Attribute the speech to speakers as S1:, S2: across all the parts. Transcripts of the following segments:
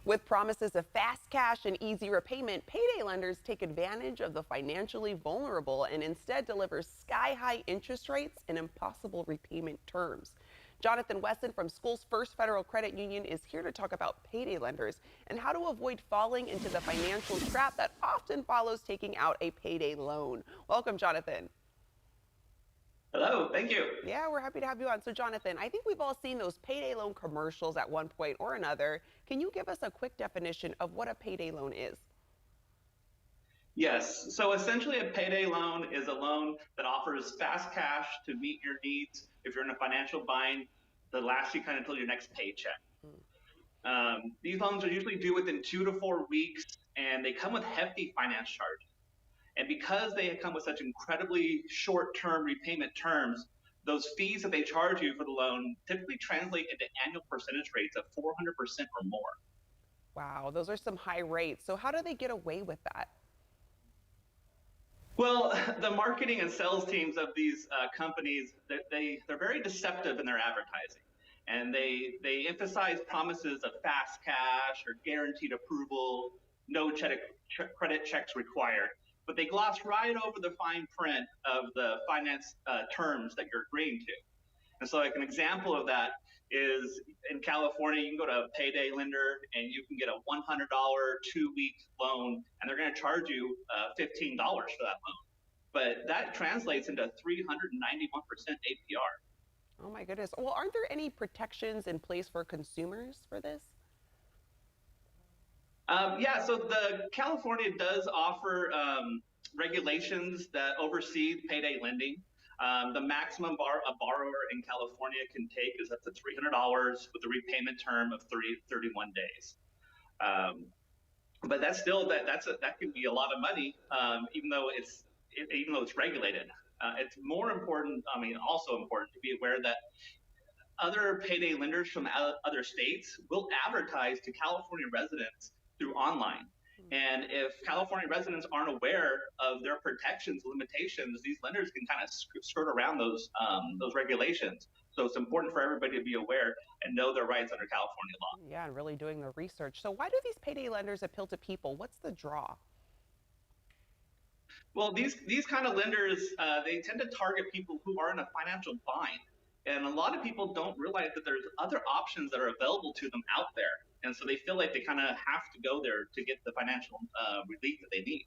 S1: With promises of fast cash and easy repayment, payday lenders take advantage of the financially vulnerable and instead deliver sky-high interest rates and impossible repayment terms. Jonathan Wesson from Schoolsfirst Federal Credit Union is here to talk about payday lenders and how to avoid falling into the financial trap that often follows taking out a payday loan. Welcome, Jonathan.
S2: Hello, thank you.
S1: Yeah, we're happy to have you on. So, Jonathan, I think we've all seen those payday loan commercials at one point or another. Can you give us a quick definition of what a payday loan is?
S2: Yes, so essentially a payday loan is a loan that offers fast cash to meet your needs if you're in a financial bind that lasts you kind of until your next paycheck. These loans are usually due within 2 to 4 weeks, and they come with hefty finance charges. And because they come with such incredibly short-term repayment terms, those fees that they charge you for the loan typically translate into annual percentage rates of 400% or more.
S1: Wow, those are some high rates. So, how do they get away with that?
S2: Well, the marketing and sales teams of these companies, they're very deceptive in their advertising. And they emphasize promises of fast cash or guaranteed approval, no credit checks required. But they gloss right over the fine print of the finance terms that you're agreeing to. And so like an example of that is in California, you can go to a payday lender and you can get a $100 2-week loan, and they're going to charge you $15 for that loan. But that translates into 391% APR.
S1: Oh, my goodness. Well, aren't there any protections in place for consumers for this?
S2: Yeah, so the California does offer regulations that oversee payday lending. The maximum a borrower in California can take is up to $300 with a repayment term of 31 days. But that's still that can be a lot of money, even though it's regulated. It's more important, also important to be aware that other payday lenders from other states will advertise to California residents through online. And if California residents aren't aware of their protections, limitations, these lenders can kind of skirt around those regulations. So it's important for everybody to be aware and know their rights under California law.
S1: Yeah, and really doing the research. So, why do these payday lenders appeal to people? What's the draw?
S2: Well, these kind of lenders, they tend to target people who are in a financial bind. And a lot of people don't realize that there's other options that are available to them out there. And so they feel like they kind of have to go there to get the financial relief that they need.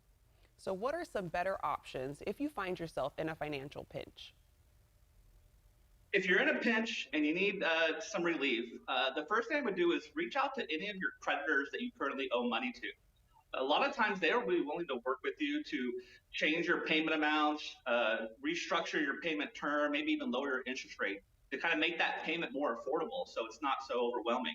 S1: So, what are some better options if you find yourself in a financial pinch?
S2: If you're in a pinch and you need some relief, the first thing I would do is reach out to any of your creditors that you currently owe money to. A lot of times they will be willing to work with you to change your payment amounts, restructure your payment term, maybe even lower your interest rate to kind of make that payment more affordable so it's not so overwhelming.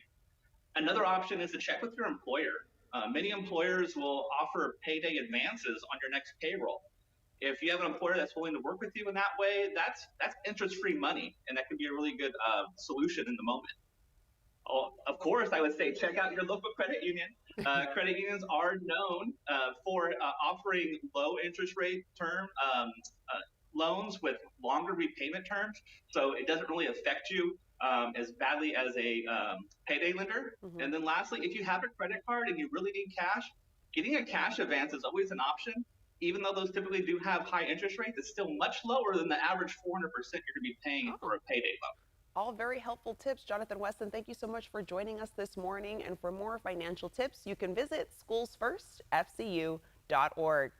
S2: Another option is to check with your employer. Many employers will offer payday advances on your next payroll. If you have an employer that's willing to work with you in that way, that's interest-free money, and that can be a really good solution in the moment. Of course, I would say check out your local credit union. Credit unions are known for offering low interest rate term loans with longer repayment terms, so it doesn't really affect you as badly as a payday lender. And then lastly, if you have a credit card and you really need cash, getting a cash advance is always an option. Even though those typically do have high interest rates, it's still much lower than the average 400% you're going to be paying for a payday loan.
S1: All very helpful tips. Jonathan Wesson, thank you so much for joining us this morning. And for more financial tips, you can visit schoolsfirstfcu.org.